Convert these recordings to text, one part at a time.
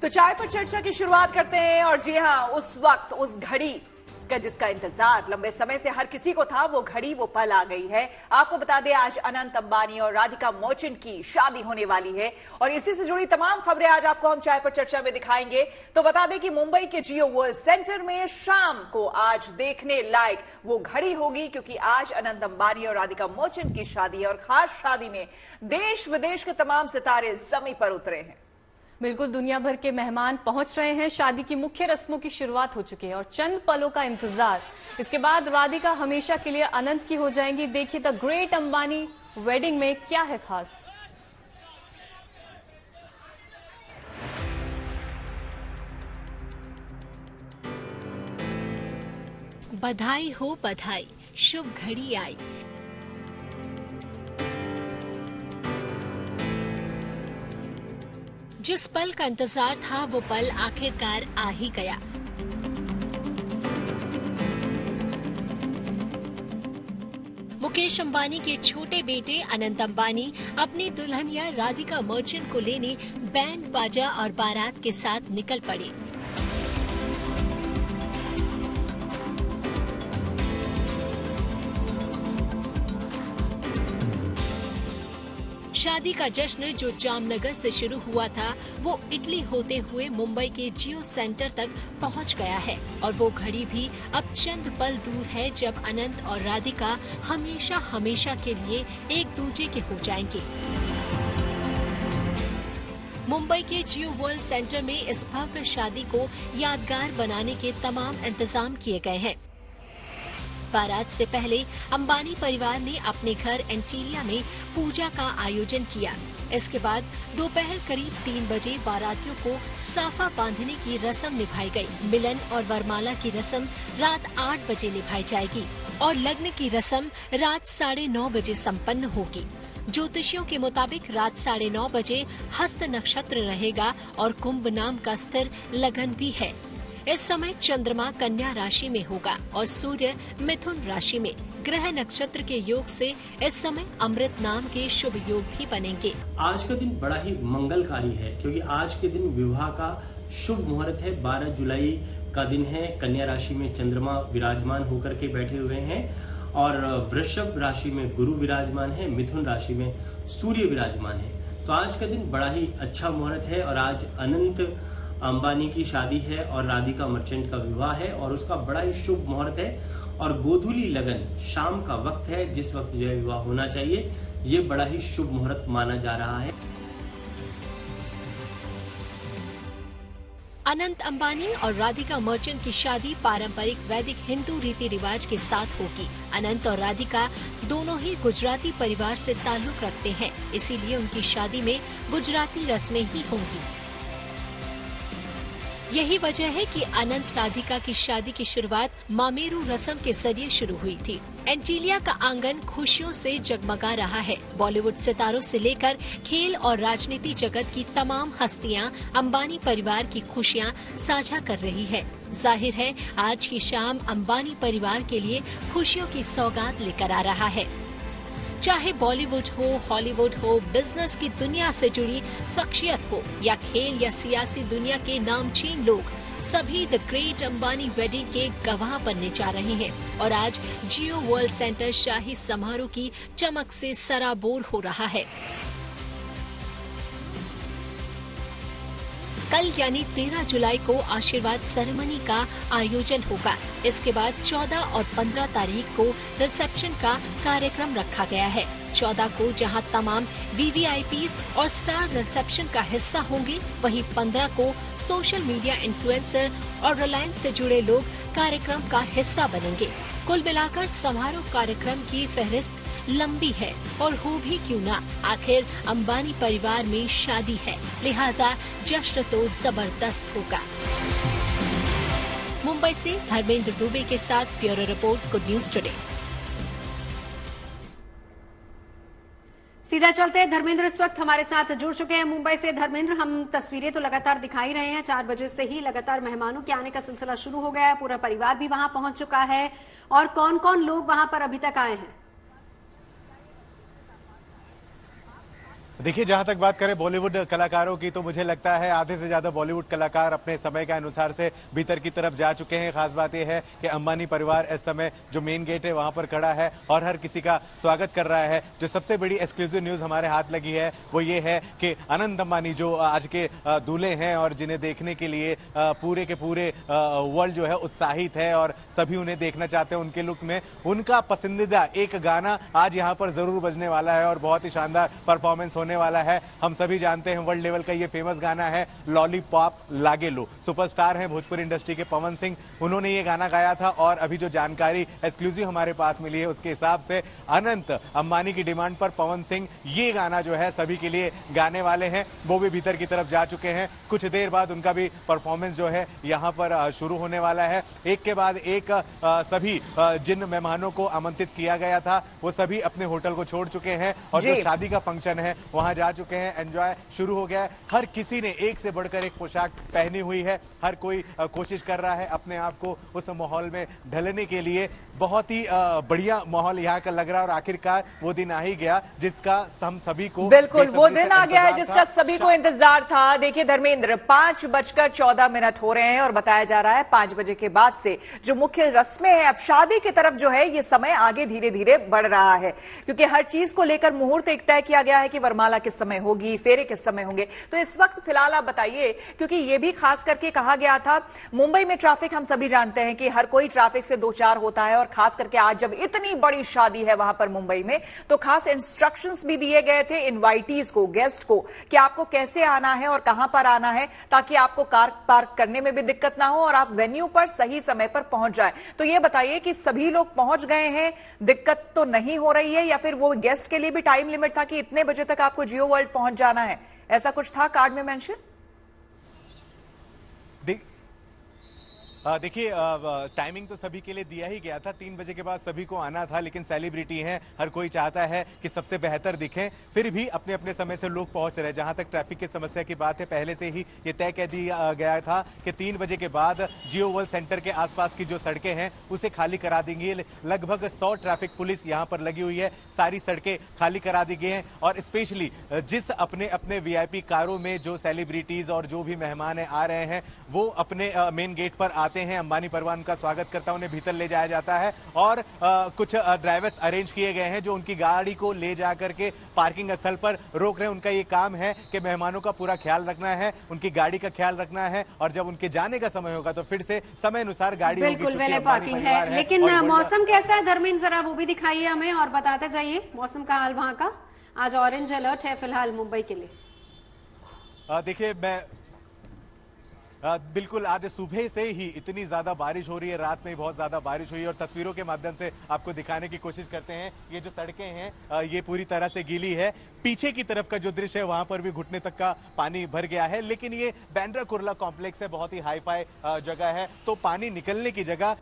तो चाय पर चर्चा की शुरुआत करते हैं और जी हाँ, उस वक्त उस घड़ी का जिसका इंतजार लंबे समय से हर किसी को था, वो घड़ी वो पल आ गई है। आपको बता दें, आज अनंत अंबानी और राधिका मर्चेंट की शादी होने वाली है और इसी से जुड़ी तमाम खबरें आज आपको हम चाय पर चर्चा में दिखाएंगे। तो बता दें कि मुंबई के जियो वर्ल्ड सेंटर में शाम को आज देखने लायक वो घड़ी होगी, क्योंकि आज अनंत अंबानी और राधिका मर्चेंट की शादी है और खास शादी में देश विदेश के तमाम सितारे जमी पर उतरे हैं। बिल्कुल, दुनिया भर के मेहमान पहुंच रहे हैं। शादी की मुख्य रस्मों की शुरुआत हो चुकी है और चंद पलों का इंतजार। इसके बाद राधिका हमेशा के लिए अनंत की हो जाएंगी। देखिए द ग्रेट अंबानी वेडिंग में क्या है खास। बधाई हो बधाई, शुभ घड़ी आई। जिस पल का इंतजार था वो पल आखिरकार आ ही गया। मुकेश अंबानी के छोटे बेटे अनंत अंबानी अपनी दुल्हनिया राधिका मर्चेंट को लेने बैंड बाजा और बारात के साथ निकल पड़े। शादी का जश्न जो जामनगर से शुरू हुआ था, वो इटली होते हुए मुंबई के जियो सेंटर तक पहुंच गया है और वो घड़ी भी अब चंद पल दूर है जब अनंत और राधिका हमेशा हमेशा के लिए एक दूजे के हो जाएंगे। मुंबई के जियो वर्ल्ड सेंटर में इस भव्य शादी को यादगार बनाने के तमाम इंतजाम किए गए हैं। बारात से पहले अंबानी परिवार ने अपने घर एंटीलिया में पूजा का आयोजन किया। इसके बाद दोपहर करीब 3 बजे बारातियों को साफा बांधने की रस्म निभाई गई। मिलन और वरमाला की रस्म रात 8 बजे निभाई जाएगी और लग्न की रस्म रात 9:30 बजे संपन्न होगी। ज्योतिषियों के मुताबिक रात 9:30 बजे हस्त नक्षत्र रहेगा और कुंभ नाम का स्थिर लगन भी है। इस समय चंद्रमा कन्या राशि में होगा और सूर्य मिथुन राशि में। ग्रह नक्षत्र के योग से इस समय अमृत नाम के शुभ योग भी बनेंगे। आज का दिन बड़ा ही मंगलकारी है, क्योंकि आज के दिन विवाह का शुभ मुहूर्त है। 12 जुलाई का दिन है। कन्या राशि में चंद्रमा विराजमान होकर के बैठे हुए हैं और वृषभ राशि में गुरु विराजमान है, मिथुन राशि में सूर्य विराजमान है। तो आज का दिन बड़ा ही अच्छा मुहूर्त है और आज अनंत अंबानी की शादी है और राधिका मर्चेंट का विवाह है और उसका बड़ा ही शुभ मुहूर्त है और गोधूली लगन शाम का वक्त है, जिस वक्त जो है विवाह होना चाहिए। ये बड़ा ही शुभ मुहूर्त माना जा रहा है। अनंत अंबानी और राधिका मर्चेंट की शादी पारंपरिक वैदिक हिंदू रीति रिवाज के साथ होगी। अनंत और राधिका दोनों ही गुजराती परिवार से ताल्लुक रखते हैं, इसीलिए उनकी शादी में गुजराती रस्में ही होंगी। यही वजह है कि अनंत राधिका की शादी की शुरुआत मामेरू रस्म के जरिए शुरू हुई थी। एंटीलिया का आंगन खुशियों से जगमगा रहा है। बॉलीवुड सितारों से लेकर खेल और राजनीति जगत की तमाम हस्तियां अंबानी परिवार की खुशियां साझा कर रही है। जाहिर है आज की शाम अंबानी परिवार के लिए खुशियों की सौगात लेकर आ रहा है। चाहे बॉलीवुड हो, हॉलीवुड हो, बिजनेस की दुनिया से जुड़ी शख्सियत हो या खेल या सियासी दुनिया के नामचीन लोग, सभी द ग्रेट अंबानी वेडिंग के गवाह बनने जा रहे हैं और आज जियो वर्ल्ड सेंटर शाही समारोह की चमक से सराबोर हो रहा है। कल यानी 13 जुलाई को आशीर्वाद सेरेमनी का आयोजन होगा। इसके बाद 14 और 15 तारीख को रिसेप्शन का कार्यक्रम रखा गया है। 14 को जहां तमाम वीवीआईपीज और स्टार रिसेप्शन का हिस्सा होंगे, वहीं 15 को सोशल मीडिया इन्फ्लुएंसर और रिलायंस से जुड़े लोग कार्यक्रम का हिस्सा बनेंगे। कुल मिलाकर समारोह कार्यक्रम की फहरिस्त लंबी है और हो भी क्यों ना, आखिर अंबानी परिवार में शादी है, लिहाजा जश्न तो जबरदस्त होगा। मुंबई से धर्मेंद्र दुबे के साथ bureau report, good news today. सीधा चलते हैं, धर्मेंद्र इस वक्त हमारे साथ जुड़ चुके हैं मुंबई से। धर्मेंद्र, हम तस्वीरें तो लगातार दिखाई रहे हैं, 4 बजे से ही लगातार मेहमानों के आने का सिलसिला शुरू हो गया है, पूरा परिवार भी वहां पहुंच चुका है और कौन कौन लोग वहां पर अभी तक आए हैं? देखिए, जहां तक बात करें बॉलीवुड कलाकारों की, तो मुझे लगता है आधे से ज्यादा बॉलीवुड कलाकार अपने समय के अनुसार से भीतर की तरफ जा चुके हैं। खास बात यह है कि अंबानी परिवार इस समय जो मेन गेट है वहां पर खड़ा है और हर किसी का स्वागत कर रहा है। जो सबसे बड़ी एक्सक्लूसिव न्यूज हमारे हाथ लगी है वो ये है कि अनंत अंबानी जो आज के दूल्हे हैं और जिन्हें देखने के लिए पूरे के पूरे वर्ल्ड जो है उत्साहित है और सभी उन्हें देखना चाहते हैं उनके लुक में, उनका पसंदीदा एक गाना आज यहाँ पर जरूर बजने वाला है और बहुत ही शानदार परफॉर्मेंस होने वाला है। हम सभी जानते हैं वर्ल्ड लेवल का ये फेमस गाना है लॉलीपॉप लागेलो। सुपरस्टार हैं भोजपुरी इंडस्ट्री के पवन सिंह, उन्होंने ये गाना गाया था और अभी जो जानकारी एक्सक्लूसिव हमारे पास मिली है उसके हिसाब से अनंत अंबानी की डिमांड पर पवन सिंह ये गाना जो है सभी के लिए गाने वाले हैं। वो भी भीतर की तरफ जा चुके हैं। कुछ देर बाद उनका भी परफॉर्मेंस जो है यहाँ पर शुरू होने वाला है। एक के बाद एक सभी जिन मेहमानों को आमंत्रित किया गया था वो सभी अपने होटल को छोड़ चुके हैं और जो शादी का फंक्शन है वहां जा चुके हैं। एंजॉय शुरू हो गया है। हर किसी ने एक से बढ़कर एक पोशाक पहनी हुई है। हर कोई कोशिश कर रहा है अपने आप को उस माहौल में ढलने के लिए। बहुत ही बढ़िया माहौल यहाँ का लग रहा है और आखिरकार वो दिन आ ही गया जिसका हम सभी को बिल्कुल वो दिन आ गया है जिसका सभी को इंतजार था। देखिए धर्मेंद्र, 5:14 हो रहे हैं और बताया जा रहा है 5 बजे के बाद से जो मुख्य रस्में हैं, अब शादी की तरफ जो है ये समय आगे धीरे धीरे बढ़ रहा है क्योंकि हर चीज को लेकर मुहूर्त एक तय किया गया है कि वरमाला किस समय होगी, फेरे किस समय होंगे। तो इस वक्त फिलहाल आप बताइए, क्योंकि ये भी खास करके कहा गया था मुंबई में ट्रैफिक हम सभी जानते हैं कि हर कोई ट्रैफिक से 2-4 होता है और खास करके आज जब इतनी बड़ी शादी है वहां पर मुंबई में, तो खास इंस्ट्रक्शंस भी दिए गए थे इनवाइटीज को, गेस्ट को, कि आपको कैसे आना है और कहां पर आना है ताकि आपको कार पार्क करने में भी दिक्कत ना हो और आप वेन्यू पर सही समय पर पहुंच जाए। तो ये बताइए कि सभी लोग पहुंच गए हैं, दिक्कत तो नहीं हो रही है, या फिर वो गेस्ट के लिए भी टाइम लिमिट था कि इतने बजे तक आपको जियो वर्ल्ड पहुंच जाना है, ऐसा कुछ था कार्ड में मेंशन? देखिए, टाइमिंग तो सभी के लिए दिया ही गया था। 3 बजे के बाद सभी को आना था, लेकिन सेलिब्रिटी हैं, हर कोई चाहता है कि सबसे बेहतर दिखें। फिर भी अपने अपने समय से लोग पहुंच रहे। जहां तक ट्रैफिक की समस्या की बात है, पहले से ही ये तय कर दिया गया था कि 3 बजे के बाद जियो वर्ल्ड सेंटर के आसपास की जो सड़कें हैं उसे खाली करा देंगी। लगभग 100 ट्रैफिक पुलिस यहाँ पर लगी हुई है। सारी सड़कें खाली करा दी गई हैं और स्पेशली जिस अपने अपने VIP कारों में जो सेलिब्रिटीज और जो भी मेहमान आ रहे हैं वो अपने मेन गेट पर आते हैं। अंबानी परिवार उनका स्वागत करता है, उन्हें भीतर ले जाया जाता है और कुछ ड्राइवर्स अरेंज किए गए हैं जो उनकी गाड़ी को ले जाकर के पार्किंग स्थल पर रोक रहे हैं। उनका ये काम है कि मेहमानों का पूरा ख्याल रखना है, उनकी गाड़ी का ख्याल रखना है और जब उनके जाने का समय होगा तो फिर से समय अनुसार गाड़ी बिल्कुल वेले पार्किंग है। लेकिन मौसम कैसा है धर्मेंद्र, जरा वो भी दिखाइए हमें और बताते जाइए मौसम का हाल वहां का। आज ऑरेंज अलर्ट है फिलहाल मुंबई के लिए। देखिए, मैं बिल्कुल आज सुबह से ही इतनी ज्यादा बारिश हो रही है, रात में बहुत ज्यादा बारिश हुई है और तस्वीरों के माध्यम से आपको दिखाने की कोशिश करते हैं। ये जो सड़कें हैं ये पूरी तरह से गीली है। पीछे की तरफ का जो दृश्य है वहां पर भी घुटने तक का पानी भर गया है, लेकिन ये बांद्रा कुर्ला कॉम्प्लेक्स है, बहुत ही हाई फाई जगह है, तो पानी निकलने की जगह।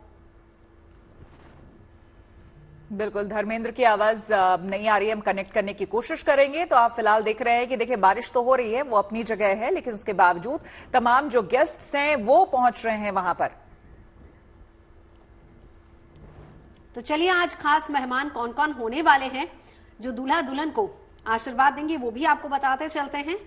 बिल्कुल धर्मेंद्र की आवाज नहीं आ रही है, हम कनेक्ट करने की कोशिश करेंगे। तो आप फिलहाल देख रहे हैं कि देखिए बारिश तो हो रही है, वो अपनी जगह है, लेकिन उसके बावजूद तमाम जो गेस्ट्स हैं वो पहुंच रहे हैं वहां पर। तो चलिए आज खास मेहमान कौन कौन होने वाले हैं जो दूल्हा दुल्हन को आशीर्वाद देंगे वो भी आपको बताते चलते हैं।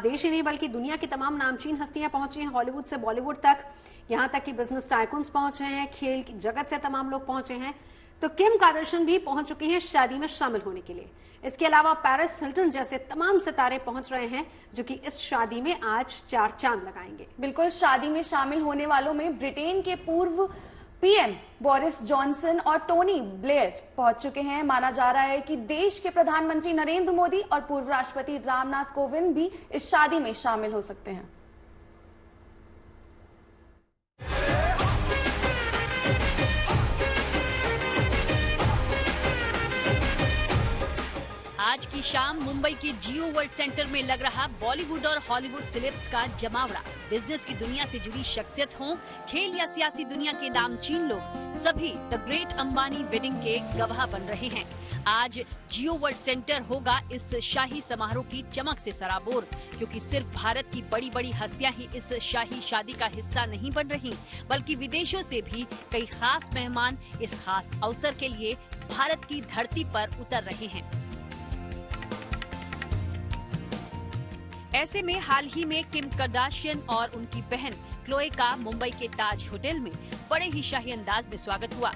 देश ही नहीं बल्कि दुनिया की तमाम नामचीन हस्तियां पहुंची हैं, हॉलीवुड से बॉलीवुड तक, यहां तक कि बिजनेस टाइकून्स पहुंचे हैं, खेल की जगत से तमाम लोग पहुंचे हैं। तो किम कार्दाशियन भी पहुंच चुकी हैं शादी में शामिल होने के लिए। इसके अलावा पेरिस हिल्टन जैसे तमाम सितारे पहुंच रहे हैं जो कि इस शादी में आज 4 चांद लगाएंगे। बिल्कुल, शादी में शामिल होने वालों में ब्रिटेन के पूर्व PM बोरिस जॉनसन और टोनी ब्लेयर पहुंच चुके हैं। माना जा रहा है कि देश के प्रधानमंत्री नरेंद्र मोदी और पूर्व राष्ट्रपति रामनाथ कोविंद भी इस शादी में शामिल हो सकते हैं। आज की शाम मुंबई के जियो वर्ल्ड सेंटर में लग रहा बॉलीवुड और हॉलीवुड सेलेब्स का जमावड़ा। बिजनेस की दुनिया से जुड़ी शख्सियत हों, खेल या सियासी दुनिया के नामचीन लोग, सभी द ग्रेट अंबानी वेडिंग के गवाह बन रहे हैं। आज जियो वर्ल्ड सेंटर होगा इस शाही समारोह की चमक से सराबोर, क्योंकि सिर्फ भारत की बड़ी बड़ी हस्तियां ही इस शाही शादी का हिस्सा नहीं बन रही, बल्कि विदेशों से भी कई खास मेहमान इस खास अवसर के लिए भारत की धरती पर उतर रहे हैं। ऐसे में हाल ही में किम कार्दाशियन और उनकी बहन क्लोए का मुंबई के ताज होटल में बड़े ही शाही अंदाज में स्वागत हुआ।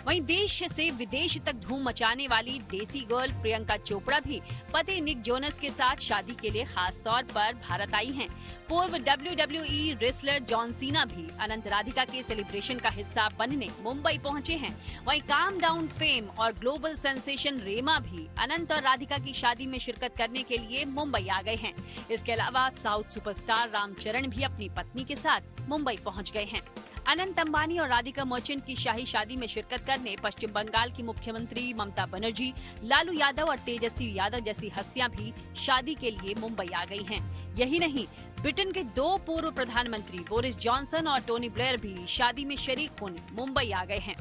वहीं देश से विदेश तक धूम मचाने वाली देसी गर्ल प्रियंका चोपड़ा भी पति निक जोनस के साथ शादी के लिए खास तौर पर भारत आई हैं। पूर्व WWE रेसलर जॉन सीना भी अनंत राधिका के सेलिब्रेशन का हिस्सा बनने मुंबई पहुंचे हैं। वहीं काम डाउन फेम और ग्लोबल सेंसेशन रेमा भी अनंत और राधिका की शादी में शिरकत करने के लिए मुंबई आ गए हैं। इसके अलावा साउथ सुपरस्टार रामचरण भी अपनी पत्नी के साथ मुंबई पहुँच गए हैं। अनंत अंबानी और राधिका मर्चेंट की शाही शादी में शिरकत करने पश्चिम बंगाल की मुख्यमंत्री ममता बनर्जी, लालू यादव और तेजस्वी यादव जैसी हस्तियां भी शादी के लिए मुंबई आ गई हैं। यही नहीं, ब्रिटेन के 2 पूर्व प्रधानमंत्री बोरिस जॉनसन और टोनी ब्लेयर भी शादी में शरीक होने मुंबई आ गए हैं।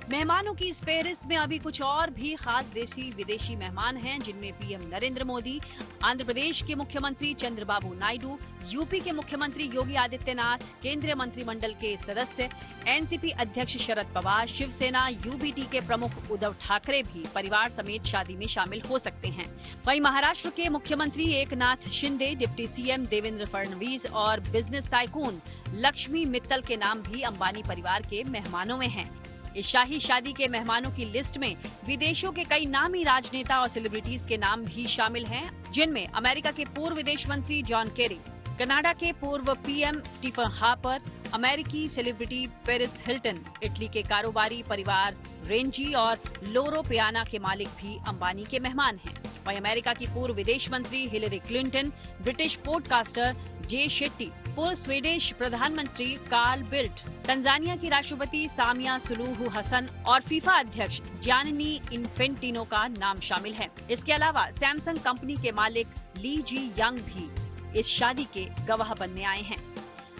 मेहमानों की इस फेहरिस्त में अभी कुछ और भी खास देसी विदेशी मेहमान हैं, जिनमें पीएम नरेंद्र मोदी, आंध्र प्रदेश के मुख्यमंत्री चंद्रबाबू नायडू, यूपी के मुख्यमंत्री योगी आदित्यनाथ, केंद्रीय मंत्रिमंडल के सदस्य, एनसीपी अध्यक्ष शरद पवार, शिवसेना यूबीटी के प्रमुख उद्धव ठाकरे भी परिवार समेत शादी में शामिल हो सकते हैं। वहीं महाराष्ट्र के मुख्यमंत्री एकनाथ शिंदे, डिप्टी सीएम देवेंद्र फडणवीस और बिजनेस टाइकून लक्ष्मी मित्तल के नाम भी अंबानी परिवार के मेहमानों में हैं। इस शाही शादी के मेहमानों की लिस्ट में विदेशों के कई नामी राजनेता और सेलिब्रिटीज के नाम भी शामिल हैं, जिनमें अमेरिका के पूर्व विदेश मंत्री जॉन केरी, कनाडा के पूर्व पीएम स्टीफन हार्पर, अमेरिकी सेलिब्रिटी पेरिस हिल्टन, इटली के कारोबारी परिवार रेंजी और लोरो पियाना के मालिक भी अंबानी के मेहमान हैं। वहीं अमेरिका की पूर्व विदेश मंत्री हिलरी क्लिंटन, ब्रिटिश पॉडकास्टर जे शेट्टी, पूर्व स्वीडिश प्रधानमंत्री कार्ल बिल्ट, तंजानिया की राष्ट्रपति सामिया सुलूहु हसन और फीफा अध्यक्ष जियानी इन्फेंटिनो का नाम शामिल है। इसके अलावा सैमसंग कंपनी के मालिक ली जी यंग भी इस शादी के गवाह बनने आए हैं।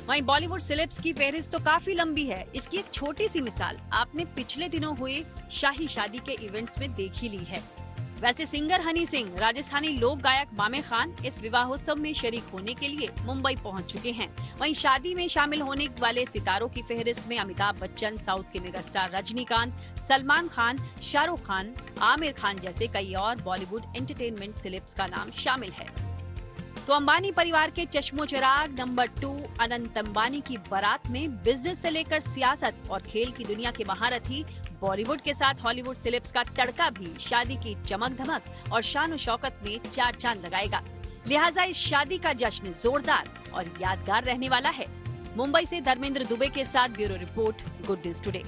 वहीं बॉलीवुड सेलेब्स की फहरिस्त तो काफी लंबी है। इसकी एक छोटी सी मिसाल आपने पिछले दिनों हुए शाही शादी के इवेंट्स में देख ही ली है। वैसे सिंगर हनी सिंह, राजस्थानी लोक गायक मामे खान इस विवाहोत्सव में शरीक होने के लिए मुंबई पहुंच चुके हैं। वहीं शादी में शामिल होने वाले सितारों की फहरिस्त में अमिताभ बच्चन, साउथ के मेगास्टार रजनीकांत, सलमान खान, शाहरुख खान, आमिर खान जैसे कई और बॉलीवुड एंटरटेनमेंट सेलेब्स का नाम शामिल है। तो अंबानी परिवार के चश्मोचराग नंबर 2 अनंत अंबानी की बारात में बिजनेस से लेकर सियासत और खेल की दुनिया के महारथी बॉलीवुड के साथ हॉलीवुड सेलेब्स का तड़का भी शादी की चमक धमक और शान शौकत में 4 चांद लगाएगा। लिहाजा इस शादी का जश्न जोरदार और यादगार रहने वाला है। मुंबई से धर्मेंद्र दुबे के साथ bureau report, good news today.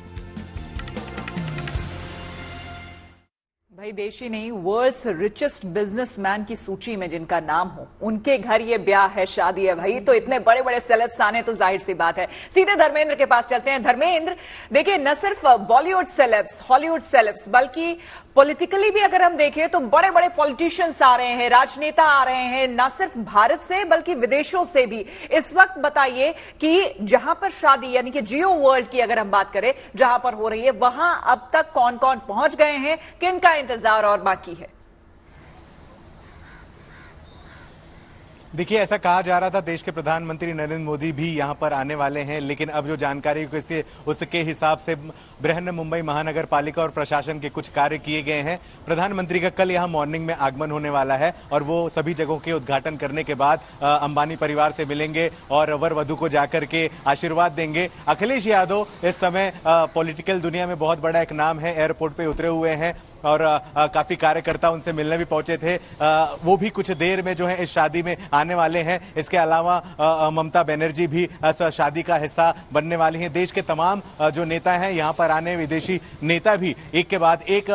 भाई देश ही नहीं, वर्ल्ड्स रिचेस्ट बिजनेसमैन की सूची में जिनका नाम हो, उनके घर ये ब्याह है, शादी है भाई, तो इतने बड़े बड़े सेलेब्स आने तो जाहिर सी बात है। सीधे धर्मेंद्र के पास चलते हैं। धर्मेंद्र, देखिए न सिर्फ बॉलीवुड सेलेब्स, हॉलीवुड सेलेब्स, बल्कि पॉलिटिकली भी अगर हम देखें तो बड़े बड़े पॉलिटिशियंस आ रहे हैं, राजनेता आ रहे हैं, न सिर्फ भारत से बल्कि विदेशों से भी। इस वक्त बताइए कि जहां पर शादी यानी कि जियो वर्ल्ड की अगर हम बात करें, जहां पर हो रही है, वहां अब तक कौन कौन पहुंच गए हैं, किनका इंतजार और बाकी है? देखिए, ऐसा कहा जा रहा था देश के प्रधानमंत्री नरेंद्र मोदी भी यहां पर आने वाले हैं, लेकिन अब जो जानकारी उसके हिसाब से बृहन मुंबई महानगर पालिका और प्रशासन के कुछ कार्य किए गए हैं। प्रधानमंत्री का कल यहां मॉर्निंग में आगमन होने वाला है और वो सभी जगहों के उद्घाटन करने के बाद अंबानी परिवार से मिलेंगे और वर वधु को जाकर के आशीर्वाद देंगे। अखिलेश यादव इस समय पॉलिटिकल दुनिया में बहुत बड़ा एक नाम है, एयरपोर्ट पे उतरे हुए हैं और काफी कार्यकर्ता उनसे मिलने भी पहुंचे थे। वो भी कुछ देर में जो है इस शादी में आने वाले हैं। इसके अलावा ममता बनर्जी भी शादी का हिस्सा बनने वाली हैं। देश के तमाम जो नेता हैं यहाँ पर आने, विदेशी नेता भी एक के बाद एक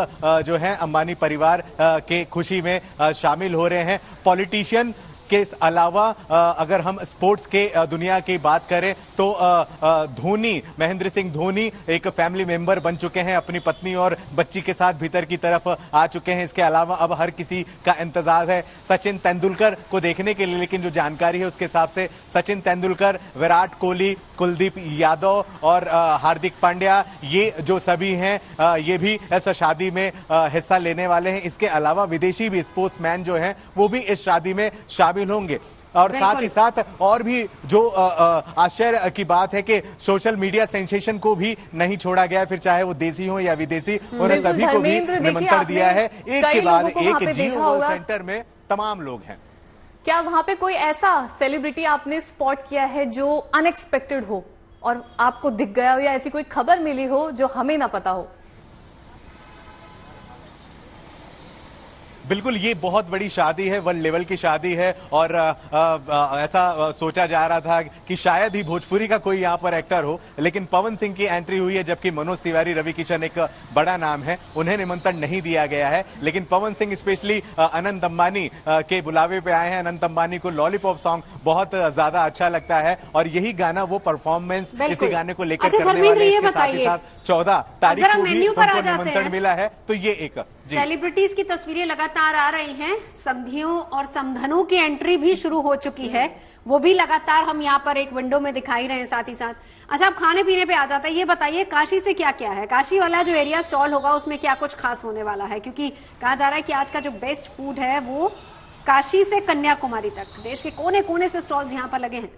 जो है अंबानी परिवार के खुशी में शामिल हो रहे हैं। पॉलिटिशियन के अलावा अगर हम स्पोर्ट्स के दुनिया की बात करें तो धोनी, महेंद्र सिंह धोनी एक फैमिली मेंबर बन चुके हैं, अपनी पत्नी और बच्ची के साथ भीतर की तरफ आ चुके हैं। इसके अलावा अब हर किसी का इंतजार है सचिन तेंदुलकर को देखने के लिए, लेकिन जो जानकारी है उसके हिसाब से सचिन तेंदुलकर, विराट कोहली, कुलदीप यादव और हार्दिक पांड्या, ये जो सभी हैं ये भी इस शादी में हिस्सा लेने वाले हैं। इसके अलावा विदेशी भी स्पोर्ट्समैन जो हैं वो भी इस शादी में शामिल होंगे। और साथ ही साथ और भी जो आश्चर्य की बात है कि सोशल मीडिया सेंसेशन को भी नहीं छोड़ा गया, फिर चाहे वो देसी हो या विदेशी, उन्हें सभी को भी निमंत्रण दिया है। एक के बाद एक जियो वर्ल्ड सेंटर में तमाम लोग हैं। क्या वहां पे कोई ऐसा सेलिब्रिटी आपने स्पॉट किया है जो अनएक्सपेक्टेड हो और आपको दिख गया हो, या ऐसी कोई खबर मिली हो जो हमें ना पता हो? बिल्कुल, ये बहुत बड़ी शादी है, वर्ल्ड लेवल की शादी है और ऐसा सोचा जा रहा था कि शायद ही भोजपुरी का कोई यहाँ पर एक्टर हो, लेकिन पवन सिंह की एंट्री हुई है, जबकि मनोज तिवारी, रवि किशन एक बड़ा नाम है, उन्हें निमंत्रण नहीं दिया गया है। लेकिन पवन सिंह स्पेशली अनंत अंबानी के बुलावे पे आए हैं। अनंत अंबानी को लॉलीपॉप सॉन्ग बहुत ज्यादा अच्छा लगता है और यही गाना वो परफॉर्मेंस इसी गाने को लेकर करने वाले हैं। साथ ही साथ 14 तारीख को भी उनको निमंत्रण मिला है। तो ये एक सेलिब्रिटीज की तस्वीरें लगातार आ रही हैं, समधियों और समधनों की एंट्री भी शुरू हो चुकी है, वो भी लगातार हम यहाँ पर एक विंडो में दिखाई रहे हैं। साथ ही साथ अच्छा, आप खाने पीने पे आ जाते हैं, ये बताइए काशी से क्या क्या है? काशी वाला जो एरिया स्टॉल होगा उसमें क्या कुछ खास होने वाला है? क्योंकि कहा जा रहा है कि आज का जो बेस्ट फूड है वो काशी से कन्याकुमारी तक देश के कोने कोने से स्टॉल्स यहाँ पर लगे हैं।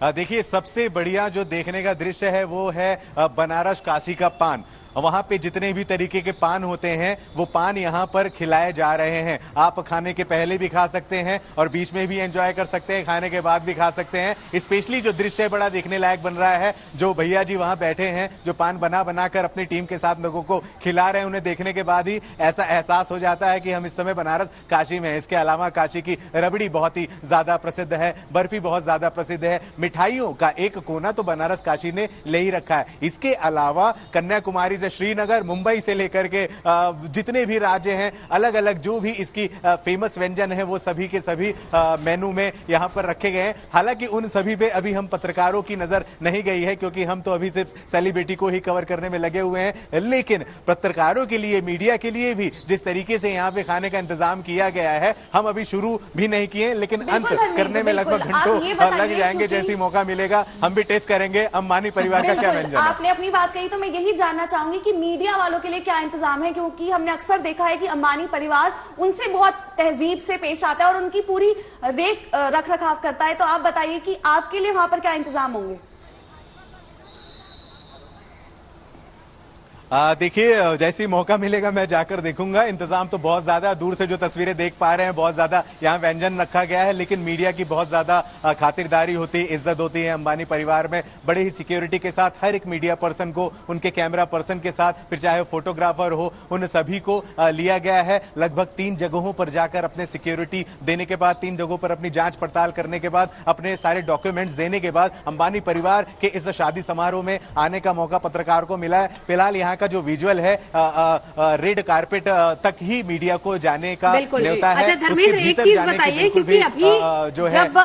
देखिए, सबसे बढ़िया जो देखने का दृश्य है वो है बनारस काशी का पान। वहां पे जितने भी तरीके के पान होते हैं वो पान यहाँ पर खिलाए जा रहे हैं। आप खाने के पहले भी खा सकते हैं और बीच में भी एंजॉय कर सकते हैं, खाने के बाद भी खा सकते हैं। स्पेशली जो दृश्य बड़ा देखने लायक बन रहा है, जो भैया जी वहां बैठे हैं, जो पान बना बनाकर अपनी टीम के साथ लोगों को खिला रहे हैं, उन्हें देखने के बाद ही ऐसा एहसास हो जाता है कि हम इस समय बनारस काशी में हैं। इसके अलावा काशी की रबड़ी बहुत ही ज्यादा प्रसिद्ध है, बर्फी बहुत ज्यादा प्रसिद्ध है, मिठाइयों का एक कोना तो बनारस काशी ने ले ही रखा है। इसके अलावा कन्याकुमारी, श्रीनगर, मुंबई से लेकर के जितने भी राज्य हैं, अलग अलग जो भी इसकी फेमस व्यंजन है वो सभी के सभी मेनू में यहाँ पर रखे गए हैं। हालांकि उन सभी पे अभी हम पत्रकारों की नजर नहीं गई है, क्योंकि हम तो अभी सिर्फ सेलिब्रिटी को ही कवर करने में लगे हुए हैं। लेकिन पत्रकारों के लिए, मीडिया के लिए भी जिस तरीके से यहाँ पे खाने का इंतजाम किया गया है, हम अभी शुरू भी नहीं किए, लेकिन अंत करने में लगभग घंटों लग जाएंगे। जैसे मौका मिलेगा हम भी टेस्ट करेंगे अंबानी परिवार का क्या व्यंजन है। आपने अपनी बात कही तो मैं यही जानना चाहूंगी कि मीडिया वालों के लिए क्या इंतजाम है, क्योंकि हमने अक्सर देखा है कि अंबानी परिवार उनसे बहुत तहजीब से पेश आता है और उनकी पूरी रख रखाव करता है। तो आप बताइए कि आपके लिए वहां पर क्या इंतजाम होंगे? देखिए, जैसे ही मौका मिलेगा मैं जाकर देखूंगा। इंतजाम तो बहुत ज्यादा, दूर से जो तस्वीरें देख पा रहे हैं बहुत ज्यादा यहाँ व्यंजन रखा गया है, लेकिन मीडिया की बहुत ज्यादा खातिरदारी होती है, इज्जत होती है अंबानी परिवार में। बड़े ही सिक्योरिटी के साथ हर एक मीडिया पर्सन को, उनके कैमरा पर्सन के साथ, फिर चाहे फोटोग्राफर हो, उन सभी को लिया गया है। लगभग 3 जगहों पर जाकर अपने सिक्योरिटी देने के बाद, 3 जगहों पर अपनी जांच पड़ताल करने के बाद, अपने सारे डॉक्यूमेंट्स देने के बाद अंबानी परिवार के इस शादी समारोह में आने का मौका पत्रकार को मिला है। फिलहाल यहाँ का जो विजुअल है, रेड कारपेट तक ही मीडिया को जाने का न्योता है। अच्छा धर्मेंद्र, एक चीज बताइए, क्योंकि अभी जब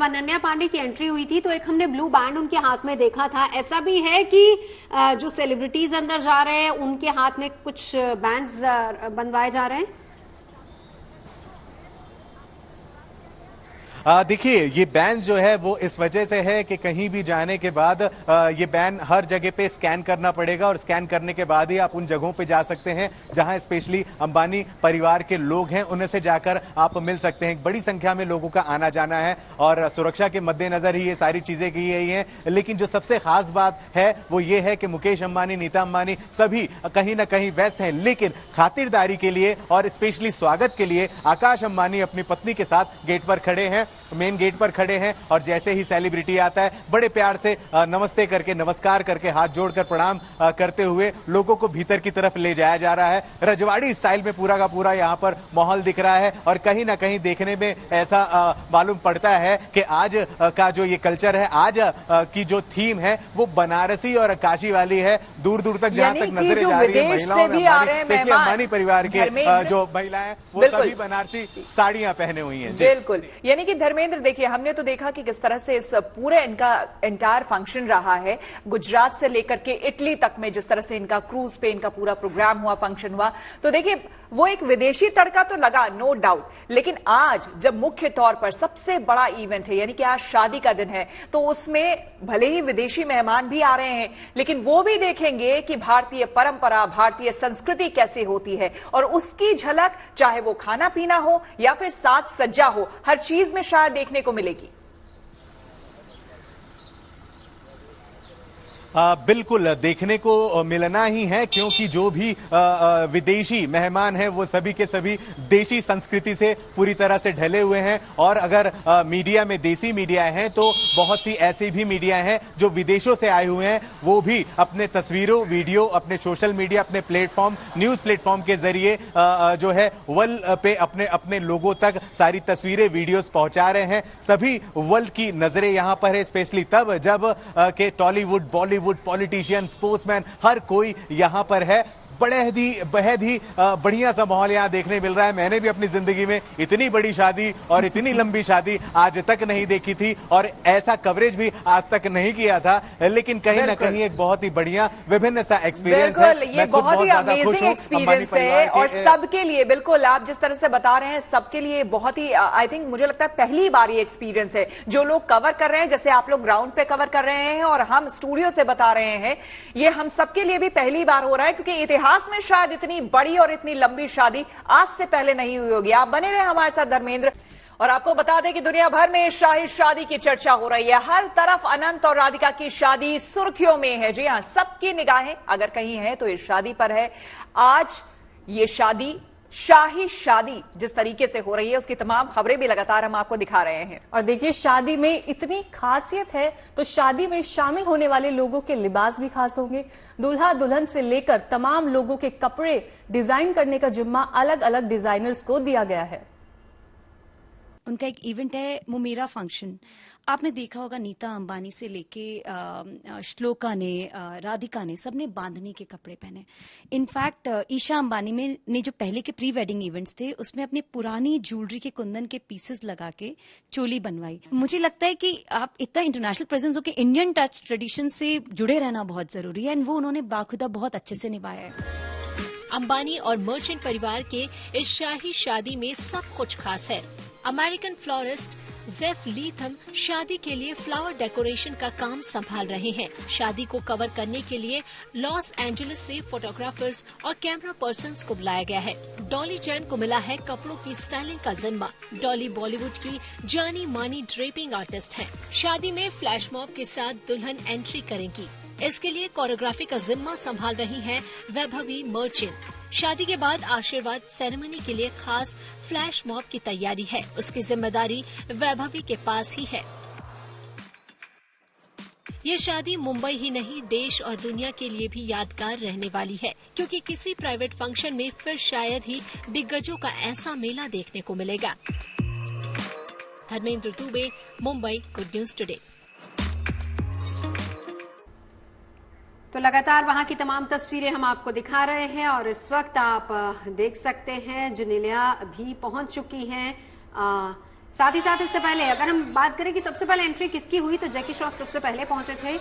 अनन्या पांडे की एंट्री हुई थी तो एक हमने ब्लू बैंड उनके हाथ में देखा था। ऐसा भी है कि जो सेलिब्रिटीज अंदर जा रहे हैं उनके हाथ में कुछ बैंड्स बनवाए जा रहे हैं? देखिए, ये बैन जो है वो इस वजह से है कि कहीं भी जाने के बाद ये बैन हर जगह पे स्कैन करना पड़ेगा और स्कैन करने के बाद ही आप उन जगहों पे जा सकते हैं जहां स्पेशली अंबानी परिवार के लोग हैं, उन्हें से जाकर आप मिल सकते हैं। बड़ी संख्या में लोगों का आना जाना है और सुरक्षा के मद्देनजर ही ये सारी चीजें की गई हैं। लेकिन जो सबसे खास बात है वो ये है कि मुकेश अंबानी, नीता अंबानी सभी कहीं ना कहीं व्यस्त हैं, लेकिन खातिरदारी के लिए और स्पेशली स्वागत के लिए आकाश अंबानी अपनी पत्नी के साथ गेट पर खड़े हैं, मेन गेट पर खड़े हैं। और जैसे ही सेलिब्रिटी आता है, बड़े प्यार से नमस्ते करके, नमस्कार करके, हाथ जोड़कर प्रणाम करते हुए लोगों को भीतर की तरफ ले जाया जा रहा है। रजवाड़ी स्टाइल में पूरा का पूरा यहाँ पर माहौल दिख रहा है और कहीं ना कहीं देखने में ऐसा मालूम पड़ता है कि आज का जो ये कल्चर है, आज की जो थीम है वो बनारसी और काशी वाली है। दूर दूर तक जहां तक नजरें जा रही है, महिलाओं, अंबानी परिवार के जो महिलाएं वो सभी बनारसी साड़ियां पहने हुई हैं। बिल्कुल, यानी कि धर्मेंद्र, देखिए हमने तो देखा कि किस तरह से इस पूरे इनका एंटायर फंक्शन रहा है, गुजरात से लेकर के इटली तक में जिस तरह से इनका क्रूज पे इनका पूरा प्रोग्राम हुआ, फंक्शन हुआ, तो देखिए वो एक विदेशी तड़का तो लगा, नो डाउट, लेकिन आज जब मुख्य तौर पर सबसे बड़ा इवेंट है, यानी कि आज शादी का दिन है, तो उसमें भले ही विदेशी मेहमान भी आ रहे हैं, लेकिन वो भी देखेंगे कि भारतीय परंपरा, भारतीय संस्कृति कैसे होती है, और उसकी झलक चाहे वो खाना पीना हो या फिर साज सज्जा हो, हर चीज में शायद देखने को मिलेगी। बिल्कुल देखने को मिलना ही है, क्योंकि जो भी विदेशी मेहमान हैं वो सभी के सभी देशी संस्कृति से पूरी तरह से ढले हुए हैं। और अगर मीडिया में देसी मीडिया हैं तो बहुत सी ऐसी भी मीडिया हैं जो विदेशों से आए हुए हैं, वो भी अपने तस्वीरों, वीडियो, अपने सोशल मीडिया, अपने प्लेटफॉर्म, न्यूज प्लेटफॉर्म के जरिए जो है वर्ल्ड पे अपने अपने लोगों तक सारी तस्वीरें, वीडियोस पहुंचा रहे हैं। सभी वर्ल्ड की नजरें यहां पर है, स्पेशली तब जब के टॉलीवुड, बॉलीवुड, पॉलिटिशियन, स्पोर्ट्समैन, हर कोई यहां पर है। बेहद ही बढ़िया सा माहौल यहाँ देखने मिल रहा है। मैंने भी अपनी जिंदगी में इतनी बड़ी शादी और इतनी लंबी शादी आज तक नहीं देखी थी, और ऐसा कवरेज भी आज तक नहीं किया था, लेकिन कहीं ना कहीं एक बहुत ही बढ़िया विभिन्न सा एक्सपीरियंस है। ये बहुत ही अमेजिंग एक्सपीरियंस है, और सबके लिए, बिल्कुल आप जिस तरह से बता रहे हैं, सबके लिए बहुत ही, आई थिंक मुझे लगता है पहली बार ये एक्सपीरियंस है। जो लोग कवर कर रहे हैं, जैसे आप लोग ग्राउंड पे कवर कर रहे हैं और हम स्टूडियो से बता रहे हैं, ये हम सबके लिए भी पहली बार हो रहा है, क्योंकि इतिहास में शायद इतनी बड़ी और इतनी लंबी शादी आज से पहले नहीं हुई होगी। आप बने रहे हमारे साथ धर्मेंद्र, और आपको बता दें कि दुनिया भर में शाही शादी की चर्चा हो रही है। हर तरफ अनंत और राधिका की शादी सुर्खियों में है। जी हां, सबकी निगाहें अगर कहीं है तो इस शादी पर है। आज ये शादी, शाही शादी जिस तरीके से हो रही है, उसकी तमाम खबरें भी लगातार हम आपको दिखा रहे हैं। और देखिए, शादी में इतनी खासियत है तो शादी में शामिल होने वाले लोगों के लिबास भी खास होंगे। दूल्हा दुल्हन से लेकर तमाम लोगों के कपड़े डिजाइन करने का जिम्मा अलग अलग डिजाइनर्स को दिया गया है। उनका एक इवेंट है मुमेरा फंक्शन। आपने देखा होगा नीता अंबानी से लेके श्लोका ने, राधिका ने, सबने बांधनी के कपड़े पहने। इनफैक्ट ईशा अंबानी ने जो पहले के प्री वेडिंग इवेंट्स थे उसमें अपनी पुरानी ज्वेलरी के कुंदन के पीसेस लगा के चोली बनवाई। मुझे लगता है कि आप इतना इंटरनेशनल प्रेजेंस हो के इंडियन टच ट्रेडिशन से जुड़े रहना बहुत जरूरी है, एंड वो उन्होंने बाखुदा बहुत अच्छे से निभाया है। अंबानी और मर्चेंट परिवार के इस शाही शादी में सब कुछ खास है। अमेरिकन फ्लोरिस्ट जेफ लीथम शादी के लिए फ्लावर डेकोरेशन का काम संभाल रहे हैं। शादी को कवर करने के लिए लॉस एंजलिस से फोटोग्राफर्स और कैमरा पर्सन्स को बुलाया गया है। डॉली चैन को मिला है कपड़ों की स्टाइलिंग का जिम्मा। डॉली बॉलीवुड की जानी मानी ड्रेपिंग आर्टिस्ट हैं। शादी में फ्लैश मॉब के साथ दुल्हन एंट्री करेंगी। इसके लिए कोरियोग्राफी का जिम्मा संभाल रही हैं वैभवी मर्चेंट। शादी के बाद आशीर्वाद सेरेमनी के लिए खास फ्लैश मॉब की तैयारी है, उसकी जिम्मेदारी वैभवी के पास ही है। ये शादी मुंबई ही नहीं, देश और दुनिया के लिए भी यादगार रहने वाली है, क्योंकि किसी प्राइवेट फंक्शन में फिर शायद ही दिग्गजों का ऐसा मेला देखने को मिलेगा। Dharmendra Dubey, Mumbai, good news today. तो लगातार वहां की तमाम तस्वीरें हम आपको दिखा रहे हैं, और इस वक्त आप देख सकते हैं जेनेलिया भी पहुंच चुकी हैं। साथ ही साथ इससे पहले अगर हम बात करें कि सबसे पहले एंट्री किसकी हुई, तो जैकी श्रॉफ सबसे पहले पहुंचे थे,